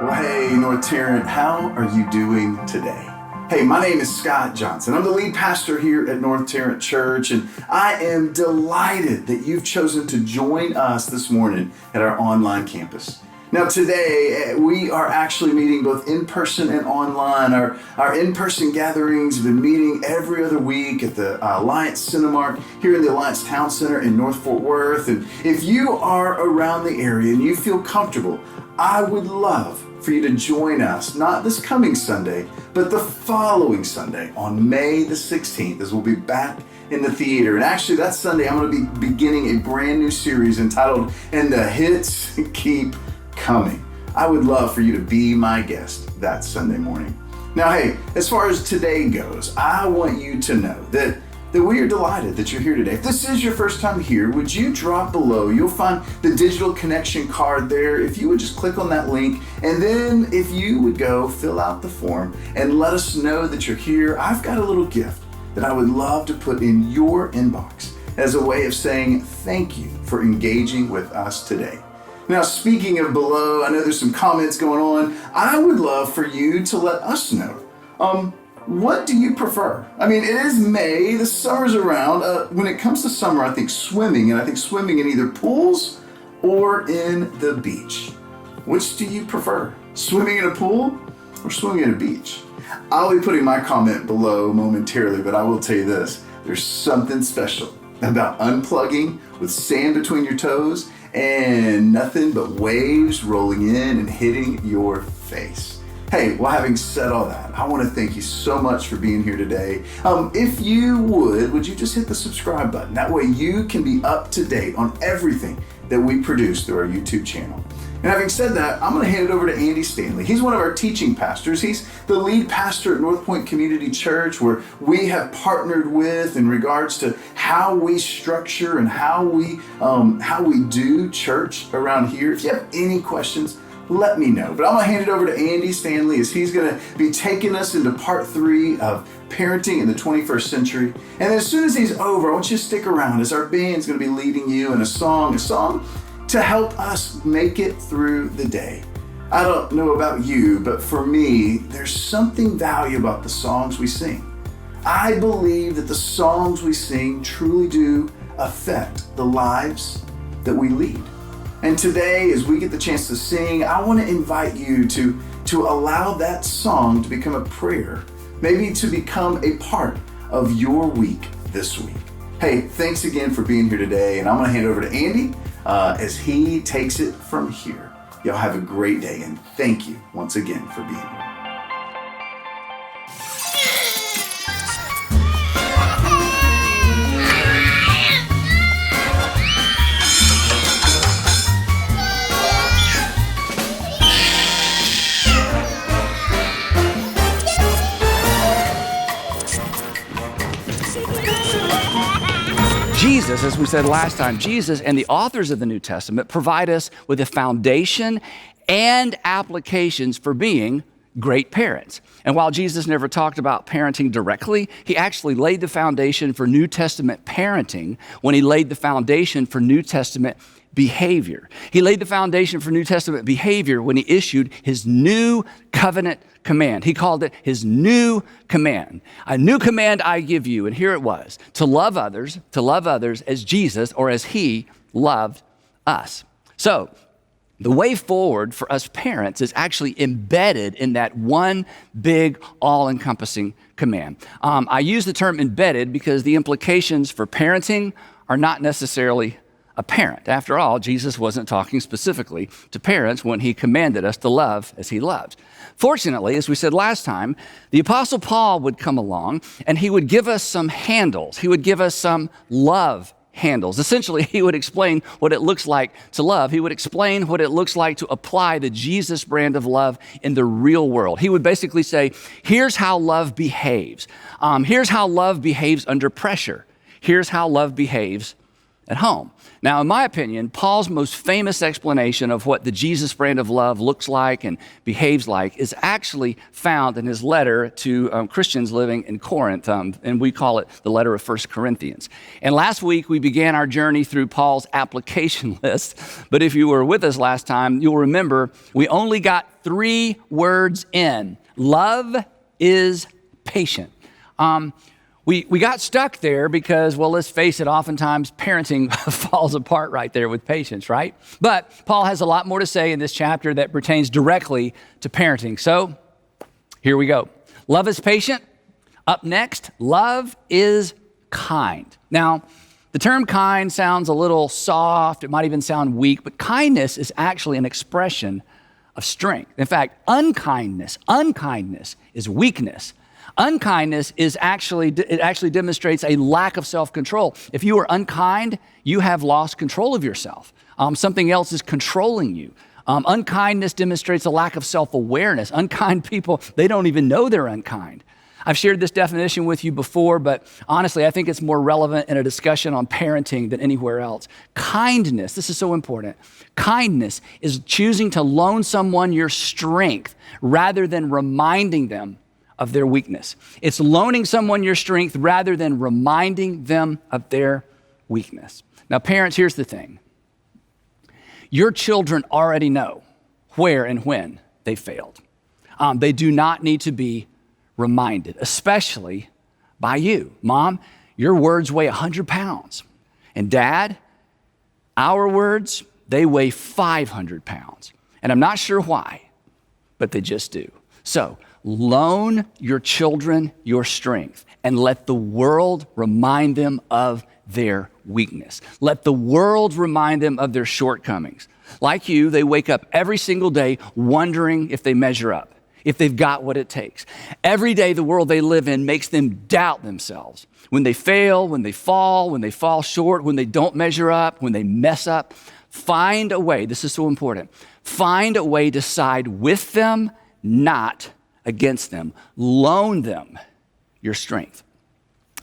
Well, hey, North Tarrant, how are you doing today? Hey, my name is Scott Johnson. I'm the lead pastor here at North Tarrant Church, and I am delighted that you've chosen to join us this morning at our online campus. Now today, we are actually meeting both in person and online. Our in-person gatherings have been meeting every other week at the Alliance Cinemark here in the Alliance Town Center in North Fort Worth. And if you are around the area and you feel comfortable, I would love for you to join us, not this coming Sunday, but the following Sunday on May the 16th, as we'll be back in the theater. And actually that Sunday, I'm going to be beginning a brand new series entitled, "And the Hits Keep Coming." I would love for you to be my guest that Sunday morning. Now, hey, as far as today goes, I want you to know that we are delighted that you're here today. If this is your first time here, would you drop below? You'll find the digital connection card there. If you would just click on that link, and then if you would go fill out the form and let us know that you're here, I've got a little gift that I would love to put in your inbox as a way of saying thank you for engaging with us today. Now, speaking of below, I know there's some comments going on. I would love for you to let us know. What do you prefer? I mean, it is May, the summer's around. When it comes to summer, I think swimming, and I think swimming in either pools or in the beach. Which do you prefer? Swimming in a pool or swimming in a beach? I'll be putting my comment below momentarily, but I will tell you this. There's something special about unplugging with sand between your toes and nothing but waves rolling in and hitting your face. Hey, well, having said all that, I want to thank you so much for being here today. If you would you just hit the subscribe button? That way you can be up to date on everything that we produce through our YouTube channel. And having said that, I'm going to hand it over to Andy Stanley. He's one of our teaching pastors. He's the lead pastor at North Point Community Church, where we have partnered with in regards to how we structure and how we do church around here. If you have any questions, let me know. But I'm going to hand it over to Andy Stanley as he's going to be taking us into part 3 of parenting in the 21st century. And then as soon as he's over, I want you to stick around as our band's going to be leading you in a song to help us make it through the day. I don't know about you, but for me, there's something valuable about the songs we sing. I believe that the songs we sing truly do affect the lives that we lead. And today, as we get the chance to sing, I want to invite you to allow that song to become a prayer, maybe to become a part of your week this week. Hey, thanks again for being here today, and I'm going to hand it over to Andy as he takes it from here. Y'all have a great day, and thank you once again for being here. Jesus, as we said last time, Jesus and the authors of the New Testament provide us with a foundation and applications for being great parents. And while Jesus never talked about parenting directly, he actually laid the foundation for New Testament parenting when he laid the foundation for New Testament behavior. He laid the foundation for New Testament behavior when he issued his new covenant command. He called it his new command. A new command I give you, and here it was, to love others as Jesus or as he loved us. So the way forward for us parents is actually embedded in that one big all-encompassing command. I use the term embedded because the implications for parenting are not necessarily apparent. After all, Jesus wasn't talking specifically to parents when he commanded us to love as he loved. Fortunately, as we said last time, the Apostle Paul would come along and he would give us some handles. He would give us some love handles. Essentially, he would explain what it looks like to love. He would explain what it looks like to apply the Jesus brand of love in the real world. He would basically say, here's how love behaves. Here's how love behaves under pressure. Here's how love behaves at home. Now, in my opinion, Paul's most famous explanation of what the Jesus brand of love looks like and behaves like is actually found in his letter to Christians living in Corinth, and we call it the letter of 1 Corinthians. And last week, we began our journey through Paul's application list, but if you were with us last time, you'll remember we only got 3 words in. Love is patient. We got stuck there because, well, let's face it, oftentimes parenting falls apart right there with patience, right? But Paul has a lot more to say in this chapter that pertains directly to parenting. So here we go. Love is patient. Up next, love is kind. Now, the term kind sounds a little soft. It might even sound weak, but kindness is actually an expression of strength. In fact, unkindness is weakness. Unkindness actually demonstrates a lack of self-control. If you are unkind, you have lost control of yourself. Something else is controlling you. Unkindness demonstrates a lack of self-awareness. Unkind people, they don't even know they're unkind. I've shared this definition with you before, but honestly, I think it's more relevant in a discussion on parenting than anywhere else. Kindness, this is so important. Kindness is choosing to loan someone your strength rather than reminding them of their weakness. It's loaning someone your strength rather than reminding them of their weakness. Now, parents, here's the thing. Your children already know where and when they failed. They do not need to be reminded, especially by you. Mom, your words weigh 100 pounds. And Dad, our words, they weigh 500 pounds. And I'm not sure why, but they just do. So, loan your children your strength and let the world remind them of their weakness. Let the world remind them of their shortcomings. Like you, they wake up every single day wondering if they measure up, if they've got what it takes. Every day the world they live in makes them doubt themselves. When they fail, when they fall short, when they don't measure up, when they mess up, find a way, this is so important, find a way to side with them, not against them. Loan them your strength.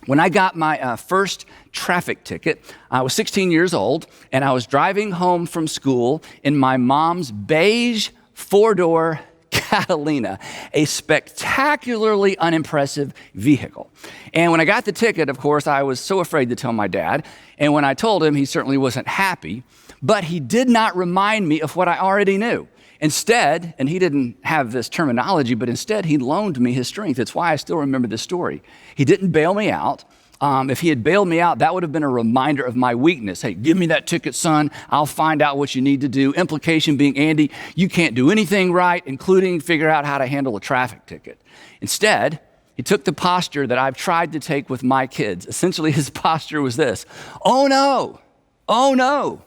When I got my first traffic ticket, I was 16 years old, and I was driving home from school in my mom's beige 4-door Catalina, a spectacularly unimpressive vehicle. And when I got the ticket, of course, I was so afraid to tell my dad. And when I told him, he certainly wasn't happy, but he did not remind me of what I already knew. Instead, and he didn't have this terminology, but instead he loaned me his strength. It's why I still remember this story. He didn't bail me out. If he had bailed me out, that would have been a reminder of my weakness. Hey, give me that ticket, son. I'll find out what you need to do. Implication being, Andy, you can't do anything right, including figure out how to handle a traffic ticket. Instead, he took the posture that I've tried to take with my kids. Essentially, his posture was this: oh no, oh no.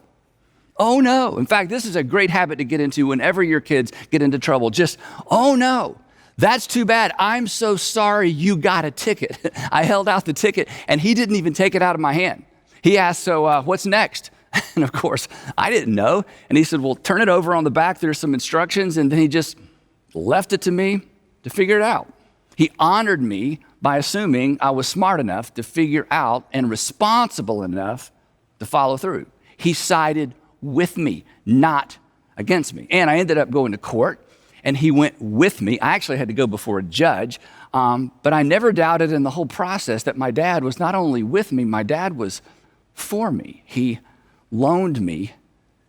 Oh no. In fact, this is a great habit to get into whenever your kids get into trouble. Just, oh no, that's too bad. I'm so sorry you got a ticket. I held out the ticket and he didn't even take it out of my hand. He asked, so what's next? And of course, I didn't know. And he said, well, turn it over on the back. There's some instructions. And then he just left it to me to figure it out. He honored me by assuming I was smart enough to figure out and responsible enough to follow through. He sided with me, not against me. And I ended up going to court, and he went with me. I actually had to go before a judge, but I never doubted in the whole process that my dad was not only with me, my dad was for me. He loaned me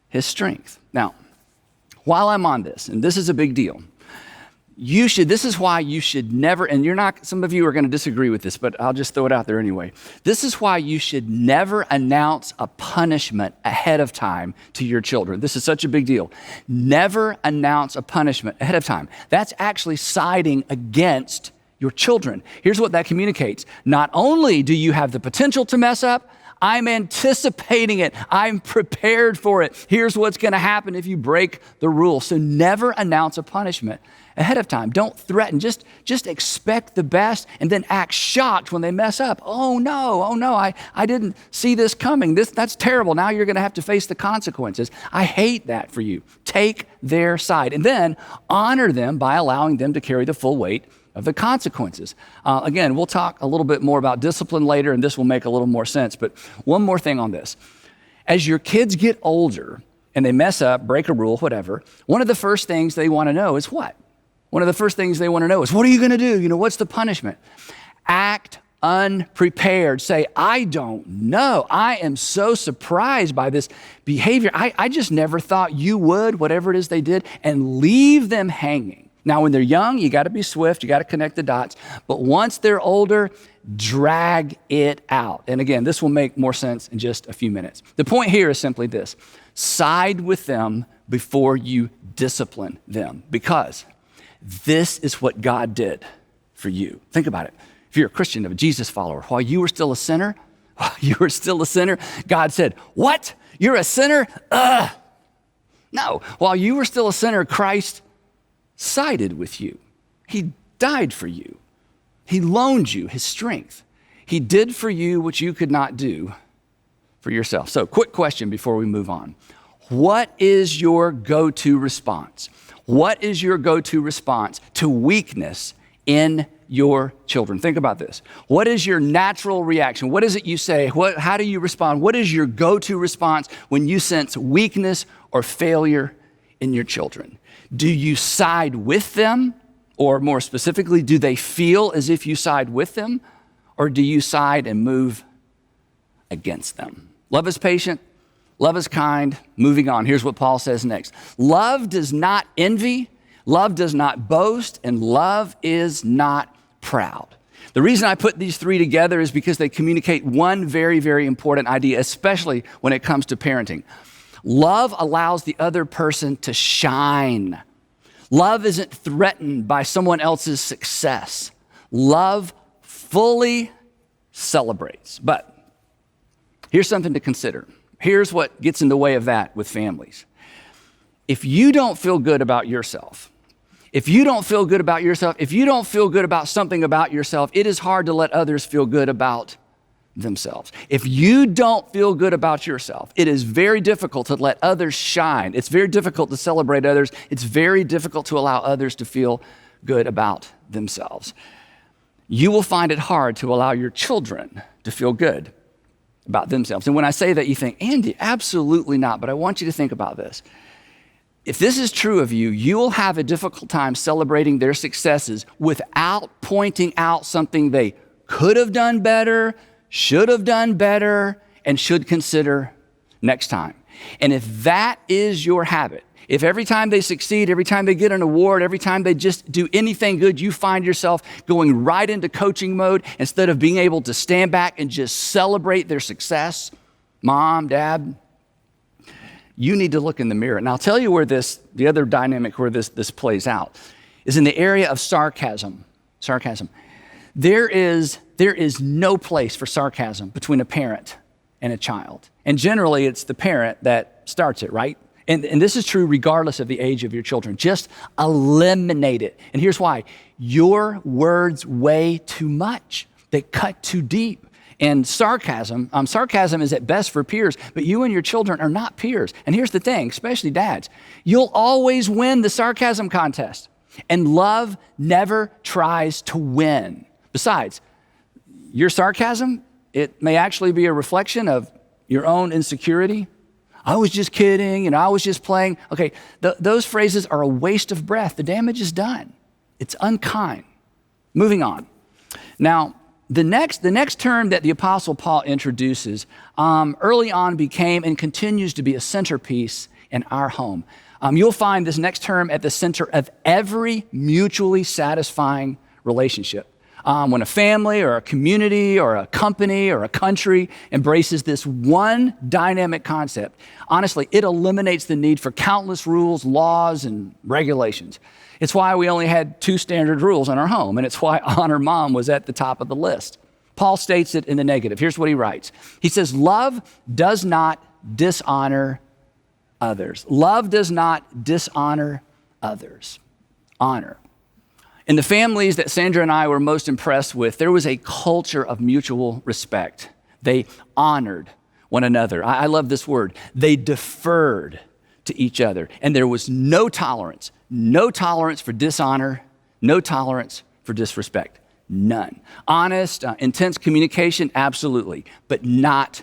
his strength. Now, while I'm on this, and this is a big deal, this is why you should never, and some of you are going to disagree with this, but I'll just throw it out there anyway. This is why you should never announce a punishment ahead of time to your children. This is such a big deal. Never announce a punishment ahead of time. That's actually siding against your children. Here's what that communicates. Not only do you have the potential to mess up, I'm anticipating it. I'm prepared for it. Here's what's going to happen if you break the rule. So never announce a punishment ahead of time. Don't threaten. Just expect the best and then act shocked when they mess up. Oh no, I didn't see this coming. That's terrible. Now you're going to have to face the consequences. I hate that for you. Take their side and then honor them by allowing them to carry the full weight of the consequences. Again, we'll talk a little bit more about discipline later, and this will make a little more sense. But one more thing on this. As your kids get older and they mess up, break a rule, whatever, one of the first things they want to know is what? One of the first things they want to know is, what are you going to do? What's the punishment? Act unprepared. Say, I don't know. I am so surprised by this behavior. I just never thought you would, whatever it is they did, and leave them hanging. Now, when they're young, you got to be swift. You got to connect the dots. But once they're older, drag it out. And again, this will make more sense in just a few minutes. The point here is simply this: side with them before you discipline them, because this is what God did for you. Think about it. If you're a Christian, a Jesus follower, while you were still a sinner, God said, what? You're a sinner? No. While you were still a sinner, Christ sided with you. He died for you. He loaned you his strength. He did for you what you could not do for yourself. So, quick question before we move on. What is your go-to response? What is your go-to response to weakness in your children? Think about this. What is your natural reaction? What is it you say? How do you respond? What is your go-to response when you sense weakness or failure in your children? Do you side with them? Or more specifically, do they feel as if you side with them? Or do you side and move against them? Love is patient. Love is kind. Moving on. Here's what Paul says next. Love does not envy. Love does not boast. And love is not proud. The reason I put these three together is because they communicate one very, very important idea, especially when it comes to parenting. Love allows the other person to shine. Love isn't threatened by someone else's success. Love fully celebrates. But here's something to consider. Here's what gets in the way of that with families. If you don't feel good about yourself, if you don't feel good about something about yourself, it is hard to let others feel good about themselves. If you don't feel good about yourself, it is very difficult to let others shine. It's very difficult to celebrate others. It's very difficult to allow others to feel good about themselves. You will find it hard to allow your children to feel good about themselves. And when I say that, you think, Andy, absolutely not. But I want you to think about this. If this is true of you, you will have a difficult time celebrating their successes without pointing out something they could have done better, should have done better, and should consider next time. And if that is your habit, if every time they succeed, every time they get an award, every time they just do anything good, you find yourself going right into coaching mode instead of being able to stand back and just celebrate their success, mom, dad, you need to look in the mirror. And I'll tell you where the other dynamic where this plays out is in the area of sarcasm. There is no place for sarcasm between a parent and a child. And generally, it's the parent that starts it, right? And this is true regardless of the age of your children. Just eliminate it. And here's why. Your words weigh too much. They cut too deep. And sarcasm is at best for peers, but you and your children are not peers. And here's the thing, especially dads, you'll always win the sarcasm contest. And love never tries to win. Besides, your sarcasm, it may actually be a reflection of your own insecurity. I was just kidding, I was just playing. Okay, those phrases are a waste of breath. The damage is done. It's unkind. Moving on. Now, the next term that the Apostle Paul introduces early on became and continues to be a centerpiece in our home. You'll find this next term at the center of every mutually satisfying relationship. When a family or a community or a company or a country embraces this one dynamic concept, honestly, it eliminates the need for countless rules, laws, and regulations. It's why we only had 2 standard rules in our home, and it's why honor mom was at the top of the list. Paul states it in the negative. Here's what he writes. He says, love does not dishonor others. Love does not dishonor others. Honor. In the families that Sandra and I were most impressed with, there was a culture of mutual respect. They honored one another. I love this word. They deferred to each other. And there was no tolerance for dishonor, no tolerance for disrespect. None. Honest, intense communication, absolutely, but not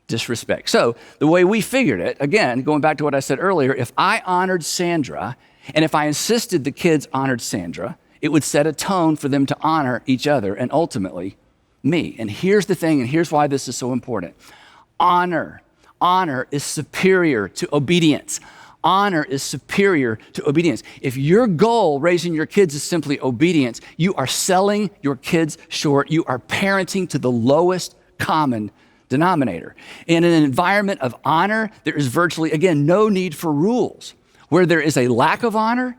disrespect. So the way we figured it, again, going back to what I said earlier, if I honored Sandra and if I insisted the kids honored Sandra, it would set a tone for them to honor each other and ultimately me. And here's the thing, and here's why this is so important. Honor is superior to obedience. Honor is superior to obedience. If your goal raising your kids is simply obedience, you are selling your kids short. You are parenting to the lowest common denominator. In an environment of honor, there is virtually, again, no need for rules. Where there is a lack of honor,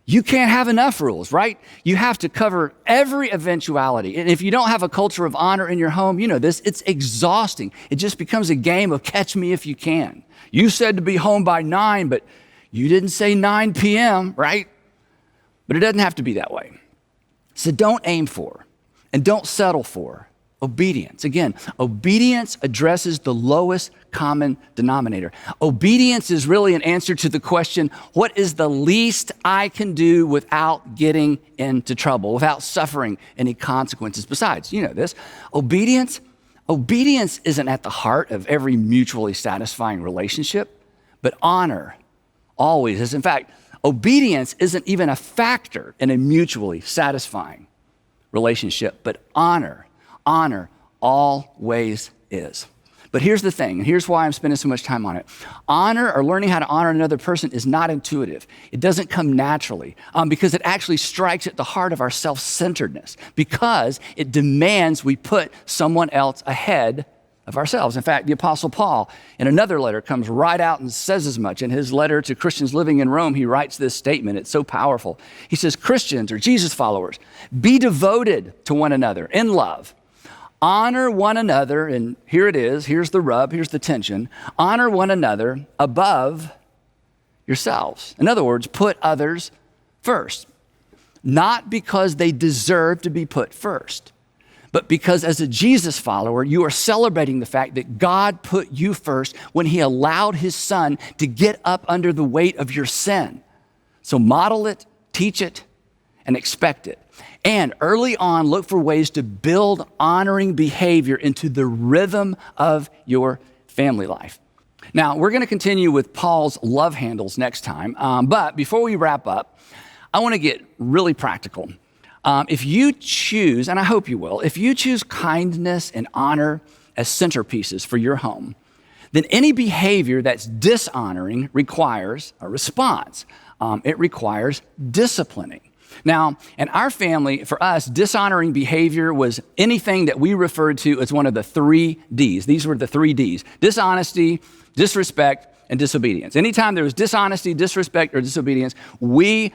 you can't have enough rules, right? You have to cover every eventuality. And if you don't have a culture of honor in your home, you know this, it's exhausting. It just becomes a game of catch me if you can. You said to be home by 9, but you didn't say 9 p.m., right? But it doesn't have to be that way. So don't aim for and don't settle for obedience. Again, obedience addresses the lowest common denominator. Obedience is really an answer to the question, what is the least I can do without getting into trouble, without suffering any consequences? Besides, you know this, obedience isn't at the heart of every mutually satisfying relationship, but honor always is. In fact, obedience isn't even a factor in a mutually satisfying relationship, but honor always is. But here's the thing, and here's why I'm spending so much time on it. Honor, or learning how to honor another person, is not intuitive. It doesn't come naturally because it actually strikes at the heart of our self-centeredness, because it demands we put someone else ahead of ourselves. In fact, the Apostle Paul, in another letter, comes right out and says as much. In his letter to Christians living in Rome, he writes this statement. It's so powerful. He says, Christians, or Jesus followers, be devoted to one another in love. Honor one another, and here it is, here's the rub, here's the tension. Honor one another above yourselves. In other words, put others first. Not because they deserve to be put first, but because as a Jesus follower, you are celebrating the fact that God put you first when he allowed his son to get up under the weight of your sin. So model it, teach it, and expect it. And early on, look for ways to build honoring behavior into the rhythm of your family life. Now, we're going to continue with Paul's love handles next time. But before we wrap up, I want to get really practical. If you choose, and I hope you will, if you choose kindness and honor as centerpieces for your home, then any behavior that's dishonoring requires a response. It requires disciplining. Now, in our family, for us, dishonoring behavior was anything that we referred to as one of the 3 Ds. These were the 3 Ds: dishonesty, disrespect, and disobedience. Anytime there was dishonesty, disrespect, or disobedience, we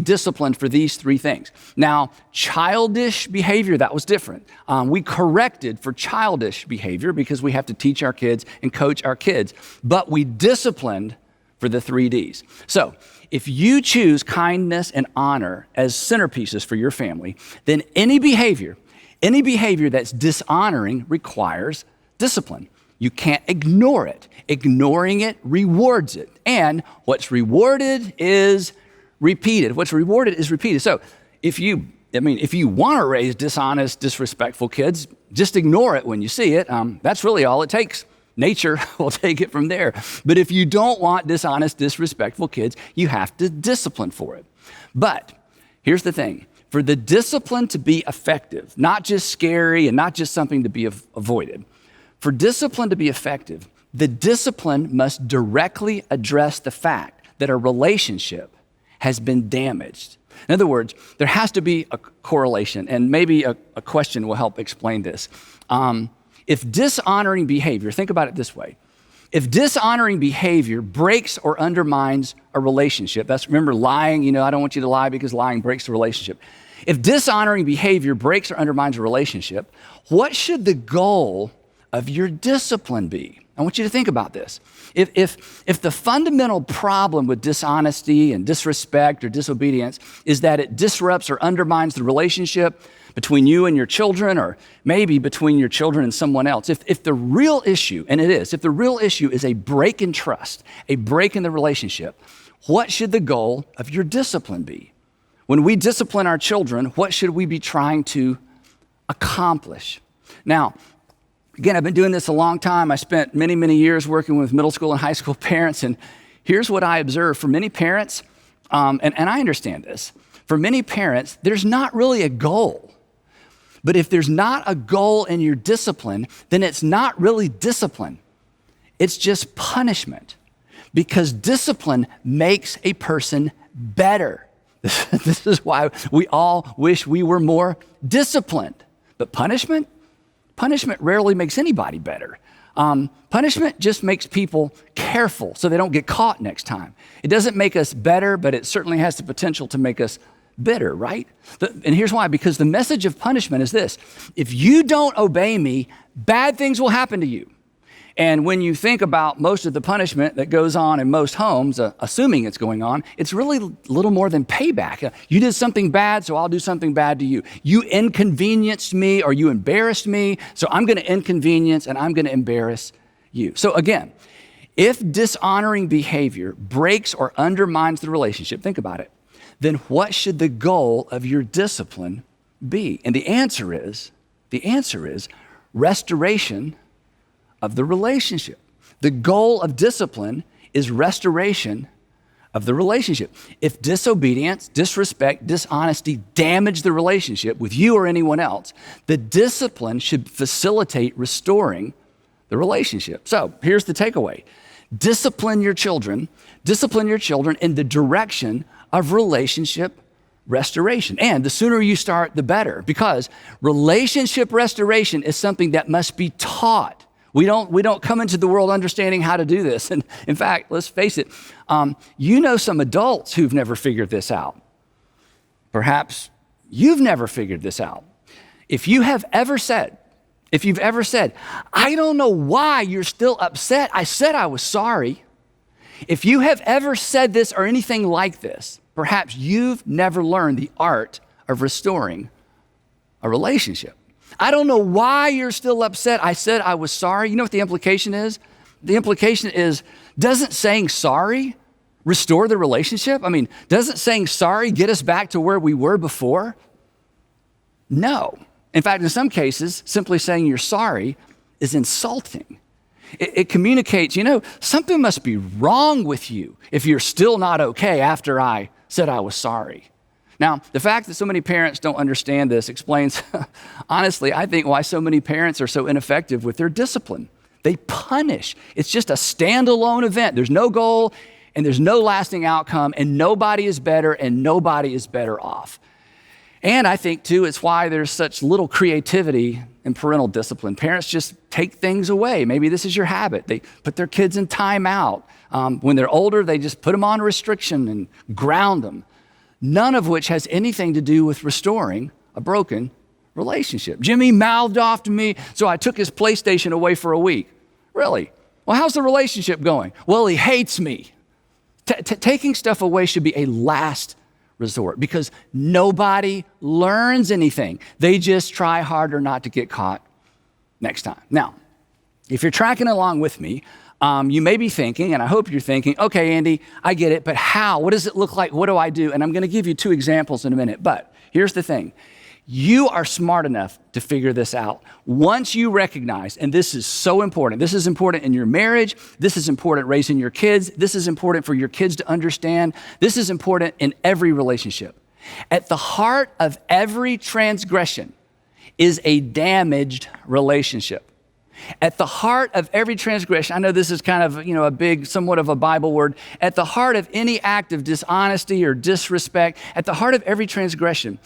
disciplined for these 3 things. Now, childish behavior, that was different. We corrected for childish behavior because we have to teach our kids and coach our kids, but we disciplined for the 3 Ds. So if you choose kindness and honor as centerpieces for your family, then any behavior that's dishonoring requires discipline. You can't ignore it. Ignoring it rewards it. And what's rewarded is repeated. What's rewarded is repeated. So if you want to raise dishonest, disrespectful kids, just ignore it when you see it. That's really all it takes. Nature will take it from there. But if you don't want dishonest, disrespectful kids, you have to discipline for it. But here's the thing. For the discipline to be effective, not just scary and not just something to be avoided, for discipline to be effective, the discipline must directly address the fact that a relationship has been damaged. In other words, there has to be a correlation, and maybe a question will help explain this. If dishonoring behavior, think about it this way. If dishonoring behavior breaks or undermines a relationship, remember lying, I don't want you to lie because lying breaks the relationship. If dishonoring behavior breaks or undermines a relationship, what should the goal of your discipline be? I want you to think about this. If the fundamental problem with dishonesty and disrespect or disobedience is that it disrupts or undermines the relationship between you and your children, or maybe between your children and someone else, if the real issue, and it is, if the real issue is a break in trust, a break in the relationship, what should the goal of your discipline be? When we discipline our children, what should we be trying to accomplish? Now, Again, I've been doing this a long time. I spent many, many years working with middle school and high school parents, and here's what I observe. For many parents, and I understand this, for many parents, there's not really a goal. But if there's not a goal in your discipline, then it's not really discipline. It's just punishment, because discipline makes a person better. This is why we all wish we were more disciplined. But punishment rarely makes anybody better. Punishment just makes people careful so they don't get caught next time. It doesn't make us better, but it certainly has the potential to make us bitter, right? And here's why, because the message of punishment is this: if you don't obey me, bad things will happen to you. And when you think about most of the punishment that goes on in most homes, assuming it's going on, it's really little more than payback. You did something bad, so I'll do something bad to you. You inconvenienced me or you embarrassed me, so I'm going to inconvenience and I'm going to embarrass you. So again, if dishonoring behavior breaks or undermines the relationship, think about it, then what should the goal of your discipline be? And the answer is restoration of the relationship. The goal of discipline is restoration of the relationship. If disobedience, disrespect, dishonesty damage the relationship with you or anyone else, the discipline should facilitate restoring the relationship. So here's the takeaway. Discipline your children in the direction of relationship restoration. And the sooner you start, the better, because relationship restoration is something that must be taught. We don't come into the world understanding how to do this. And in fact, let's face it, you know some adults who've never figured this out. Perhaps you've never figured this out. If you've ever said, I don't know why you're still upset. I said I was sorry. If you have ever said this or anything like this, perhaps you've never learned the art of restoring a relationship. I don't know why you're still upset. I said I was sorry. You know what the implication is? The implication is, doesn't saying sorry restore the relationship? I mean, doesn't saying sorry get us back to where we were before? No. In fact, in some cases, simply saying you're sorry is insulting. It communicates, something must be wrong with you if you're still not okay after I said I was sorry. Now, the fact that so many parents don't understand this explains, honestly, I think why so many parents are so ineffective with their discipline. They punish. It's just a standalone event. There's no goal and there's no lasting outcome, and nobody is better and nobody is better off. And I think, too, it's why there's such little creativity in parental discipline. Parents just take things away. Maybe this is your habit. They put their kids in timeout. When they're older, they just put them on restriction and ground them. None of which has anything to do with restoring a broken relationship. Jimmy mouthed off to me, so I took his PlayStation away for a week. Really? Well, how's the relationship going? Well, he hates me. Taking stuff away should be a last resort, because nobody learns anything. They just try harder not to get caught next time. Now, if you're tracking along with me, you may be thinking, and I hope you're thinking, okay, Andy, I get it, but how? What does it look like? What do I do? And I'm going to give you 2 examples in a minute. But here's the thing. You are smart enough to figure this out. Once you recognize, and this is so important, this is important in your marriage, this is important raising your kids, this is important for your kids to understand, this is important in every relationship. At the heart of every transgression is a damaged relationship. At the heart of every transgression, I know this is kind of, a big, somewhat of a Bible word. At the heart of any act of dishonesty or disrespect, at the heart of every transgression,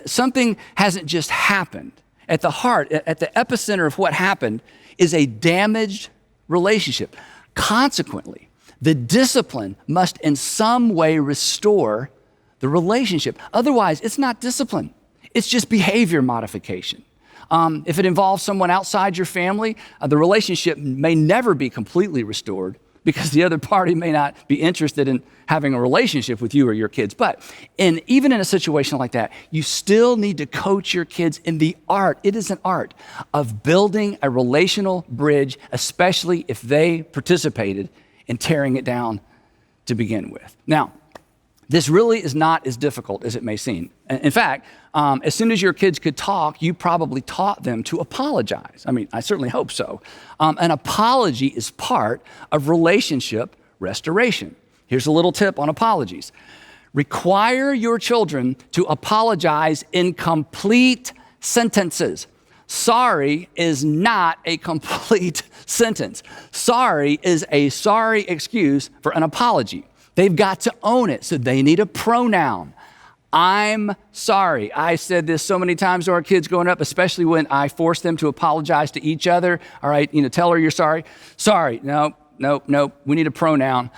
something hasn't just happened. At the heart, at the epicenter of what happened is a damaged relationship. Consequently, the discipline must in some way restore the relationship. Otherwise, it's not discipline. It's just behavior modification. If it involves someone outside your family, the relationship may never be completely restored because the other party may not be interested in having a relationship with you or your kids. But even in a situation like that, you still need to coach your kids in the art. It is an art of building a relational bridge, especially if they participated in tearing it down to begin with. Now, This really is not as difficult as it may seem. In fact, as soon as your kids could talk, you probably taught them to apologize. I mean, I certainly hope so. An apology is part of relationship restoration. Here's a little tip on apologies. Require your children to apologize in complete sentences. Sorry is not a complete sentence. Sorry is a sorry excuse for an apology. They've got to own it, so they need a pronoun. I'm sorry. I said this so many times to our kids growing up, especially when I forced them to apologize to each other. All right, tell her you're sorry. Sorry, no, we need a pronoun.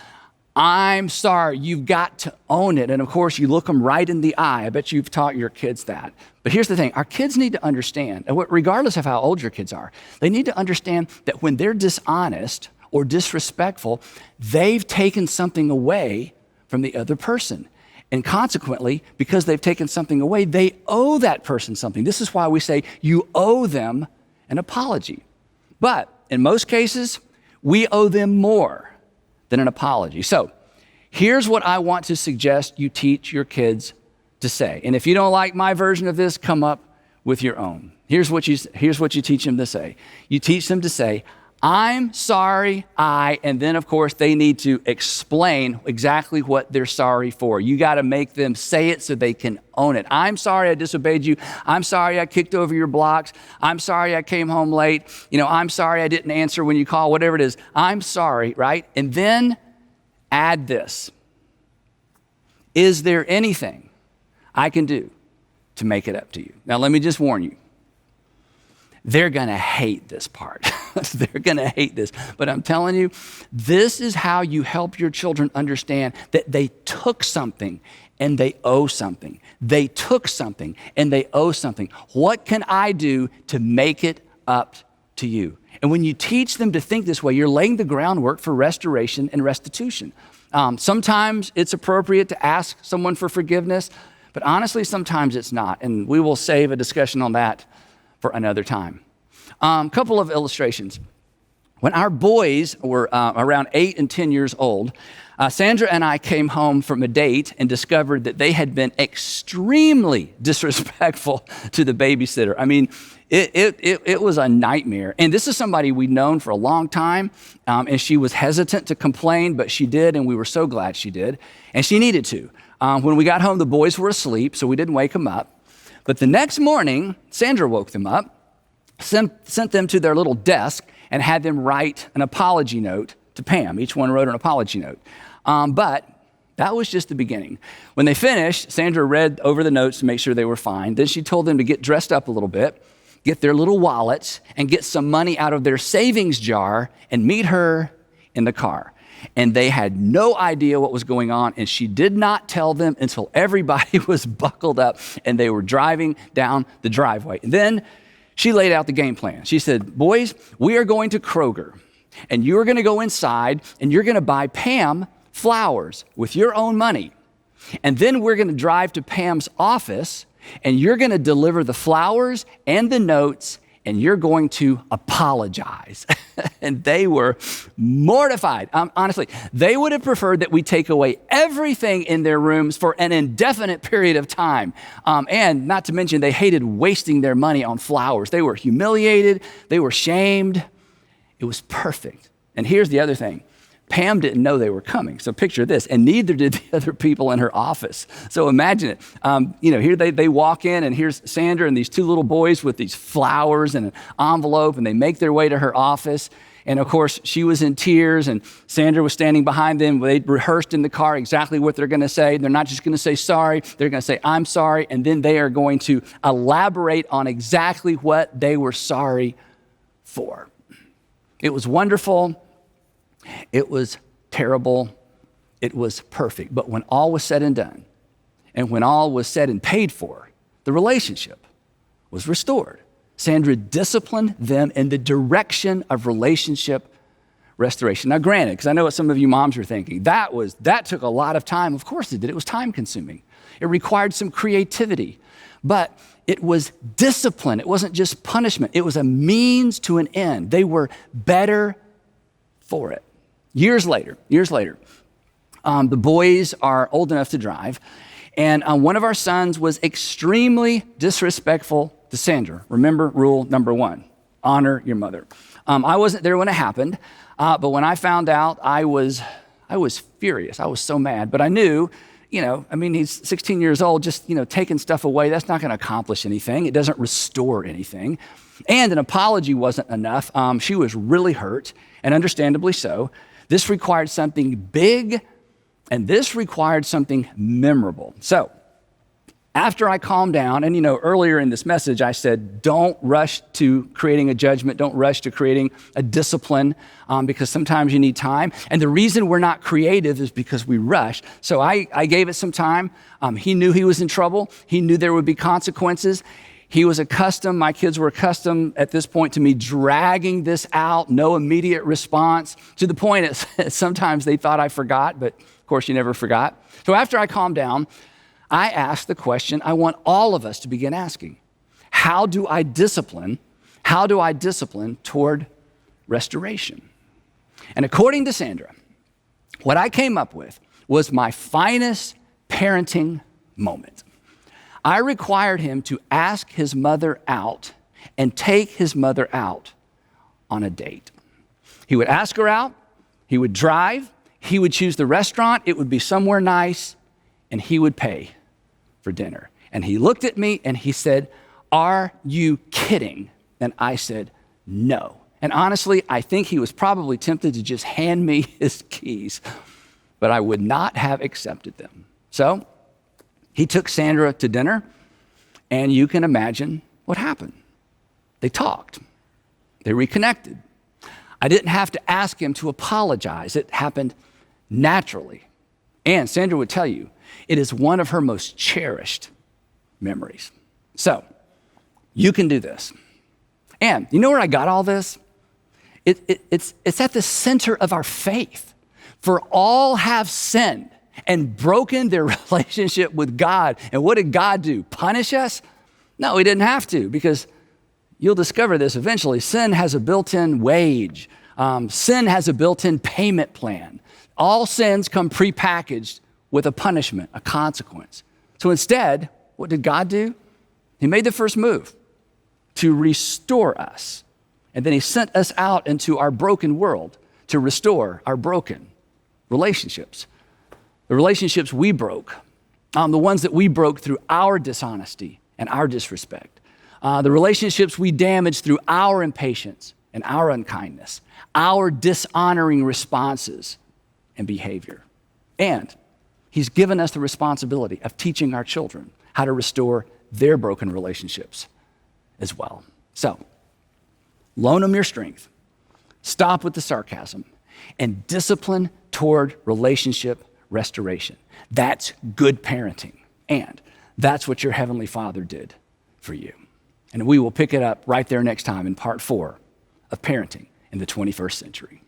I'm sorry. You've got to own it. And of course, you look them right in the eye. I bet you've taught your kids that. But here's the thing. Our kids need to understand, and regardless of how old your kids are, they need to understand that when they're dishonest or disrespectful, they've taken something away from the other person. And consequently, because they've taken something away, they owe that person something. This is why we say you owe them an apology. But in most cases, we owe them more than an apology. So here's what I want to suggest you teach your kids to say. And if you don't like my version of this, come up with your own. Here's what you teach them to say. You teach them to say, I'm sorry, and then of course they need to explain exactly what they're sorry for. You got to make them say it so they can own it. I'm sorry I disobeyed you. I'm sorry I kicked over your blocks. I'm sorry I came home late. I'm sorry I didn't answer when you called, whatever it is. I'm sorry, right? And then add this. Is there anything I can do to make it up to you? Now let me just warn you. They're going to hate this part. They're going to hate this. But I'm telling you, this is how you help your children understand that they took something and they owe something. They took something and they owe something. What can I do to make it up to you? And when you teach them to think this way, you're laying the groundwork for restoration and restitution. Sometimes it's appropriate to ask someone for forgiveness, but honestly, sometimes it's not. And we will save a discussion on that for another time. Couple of illustrations. When our boys were around 8 and 10 years old, Sandra and I came home from a date and discovered that they had been extremely disrespectful to the babysitter. I mean, it was a nightmare. And this is somebody we'd known for a long time, and she was hesitant to complain, but she did, and we were so glad she did. And she needed to. When we got home, the boys were asleep, so we didn't wake them up. But the next morning, Sandra woke them up, sent them to their little desk, and had them write an apology note to Pam. Each one wrote an apology note. But that was just the beginning. When they finished, Sandra read over the notes to make sure they were fine. Then she told them to get dressed up a little bit, get their little wallets, and get some money out of their savings jar and meet her in the car. And they had no idea what was going on, and she did not tell them until everybody was buckled up and they were driving down the driveway. And then she laid out the game plan. She said, boys, we are going to Kroger, and you're going to go inside and you're going to buy Pam flowers with your own money. And then we're going to drive to Pam's office, and you're going to deliver the flowers and the notes, and you're going to apologize. And they were mortified. Honestly, they would have preferred that we take away everything in their rooms for an indefinite period of time. And not to mention, they hated wasting their money on flowers. They were humiliated. They were shamed. It was perfect. And here's the other thing. Pam didn't know they were coming. So picture this, and neither did the other people in her office. So imagine it. Here they walk in, and here's Sandra and these two little boys with these flowers and an envelope, and they make their way to her office. And of course, she was in tears, and Sandra was standing behind them. They'd rehearsed in the car exactly what they're going to say. They're not just going to say sorry. They're going to say, I'm sorry. And then they are going to elaborate on exactly what they were sorry for. It was wonderful. It was terrible. It was perfect. But when all was said and done, and when all was said and paid for, the relationship was restored. Sandra disciplined them in the direction of relationship restoration. Now, granted, because I know what some of you moms are thinking, that took a lot of time. Of course it did. It was time consuming. It required some creativity, but it was discipline. It wasn't just punishment. It was a means to an end. They were better for it. Years later, The boys are old enough to drive, and one of our sons was extremely disrespectful to Sandra. Remember rule number 1, honor your mother. I wasn't there when it happened, but when I found out, I was furious. I was so mad, but I knew, he's 16 years old, just, taking stuff away, that's not going to accomplish anything. It doesn't restore anything. And an apology wasn't enough. She was really hurt, and understandably so. This required something big, and this required something memorable. So after I calmed down, and earlier in this message, I said, don't rush to creating a judgment, don't rush to creating a discipline, because sometimes you need time. And the reason we're not creative is because we rush. So I gave it some time. He knew he was in trouble. He knew there would be consequences. He was accustomed, my kids were accustomed at this point to me dragging this out, no immediate response, to the point that sometimes they thought I forgot, but of course you never forgot. So after I calmed down, I asked the question I want all of us to begin asking. How do I discipline toward restoration? And according to Sandra, what I came up with was my finest parenting moment. I required him to ask his mother out and take his mother out on a date. He would ask her out, he would drive, he would choose the restaurant, it would be somewhere nice, and he would pay for dinner. And he looked at me and he said, "Are you kidding?" And I said, "No." And honestly, I think he was probably tempted to just hand me his keys, but I would not have accepted them. So he took Sandra to dinner, and you can imagine what happened. They talked. They reconnected. I didn't have to ask him to apologize. It happened naturally. And Sandra would tell you, it is one of her most cherished memories. So you can do this. And you know where I got all this? It's at the center of our faith. For all have sinned and broken their relationship with God. And what did God do? Punish us? No, he didn't have to, because you'll discover this eventually. Sin has a built-in wage. Sin has a built-in payment plan. All sins come prepackaged with a punishment, a consequence. So instead, what did God do? He made the first move to restore us. And then he sent us out into our broken world to restore our broken relationships. The relationships we broke, the ones that we broke through our dishonesty and our disrespect. The relationships we damaged through our impatience and our unkindness, our dishonoring responses and behavior. And he's given us the responsibility of teaching our children how to restore their broken relationships as well. So, loan them your strength, stop with the sarcasm, and discipline toward relationship restoration. That's good parenting, and that's what your Heavenly Father did for you. And we will pick it up right there next time in part 4 of Parenting in the 21st Century.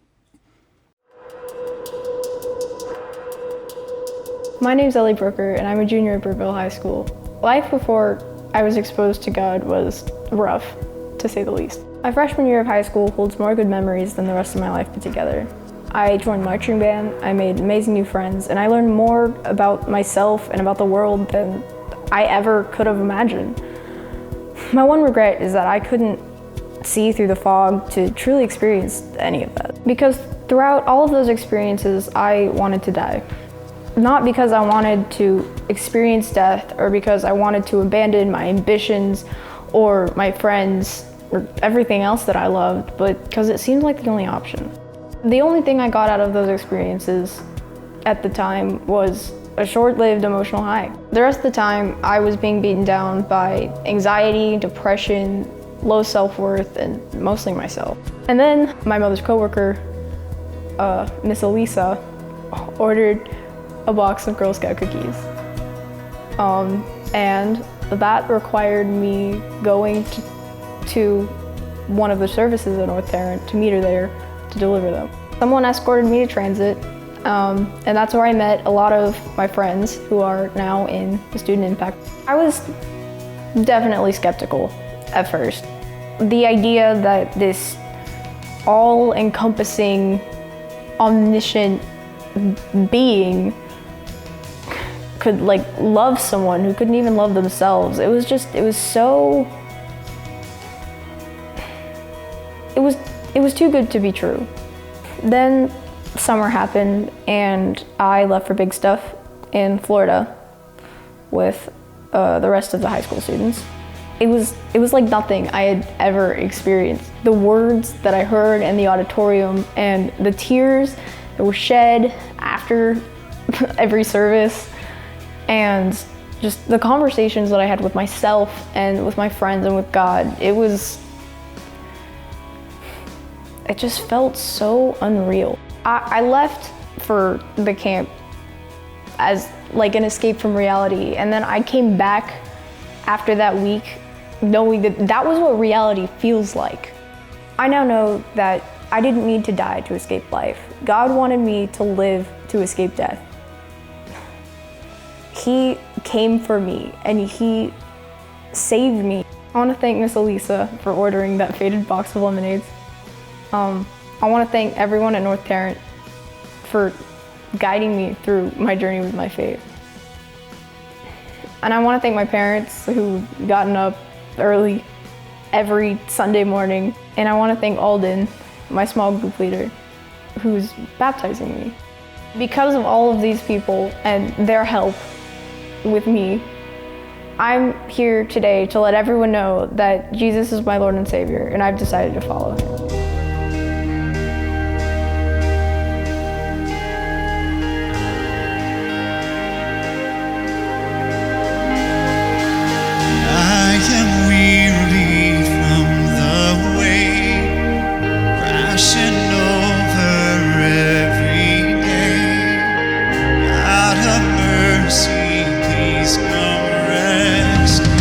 My name's Ellie Brooker, and I'm a junior at Burville High School. Life before I was exposed to God was rough, to say the least. My freshman year of high school holds more good memories than the rest of my life put together. I joined marching band, I made amazing new friends, and I learned more about myself and about the world than I ever could have imagined. My one regret is that I couldn't see through the fog to truly experience any of that. Because throughout all of those experiences, I wanted to die. Not because I wanted to experience death or because I wanted to abandon my ambitions or my friends or everything else that I loved, but because it seemed like the only option. The only thing I got out of those experiences at the time was a short-lived emotional high. The rest of the time, I was being beaten down by anxiety, depression, low self-worth, and mostly myself. And then my mother's coworker, Miss Elisa, ordered a box of Girl Scout cookies. And that required me going to one of the services at North Tarrant to meet her there to deliver them. Someone escorted me to transit, and that's where I met a lot of my friends who are now in the Student Impact. I was definitely skeptical at first. The idea that this all-encompassing, omniscient being could like love someone who couldn't even love themselves. It was too good to be true. Then summer happened and I left for Big Stuff in Florida with the rest of the high school students. It was like nothing I had ever experienced. The words that I heard in the auditorium and the tears that were shed after every service, and just the conversations that I had with myself and with my friends and with God, it just felt so unreal. I left for the camp as like an escape from reality, and then I came back after that week knowing that that was what reality feels like. I now know that I didn't need to die to escape life. God wanted me to live to escape death. He came for me and he saved me. I want to thank Miss Elisa for ordering that faded box of lemonades. I want to thank everyone at North Tarrant for guiding me through my journey with my faith. And I want to thank my parents who gotten up early every Sunday morning. And I want to thank Alden, my small group leader, who's baptizing me. Because of all of these people and their help with me, I'm here today to let everyone know that Jesus is my Lord and Savior, and I've decided to follow him. I am weary from the weight crashing over every day. God of mercy, please come rescue.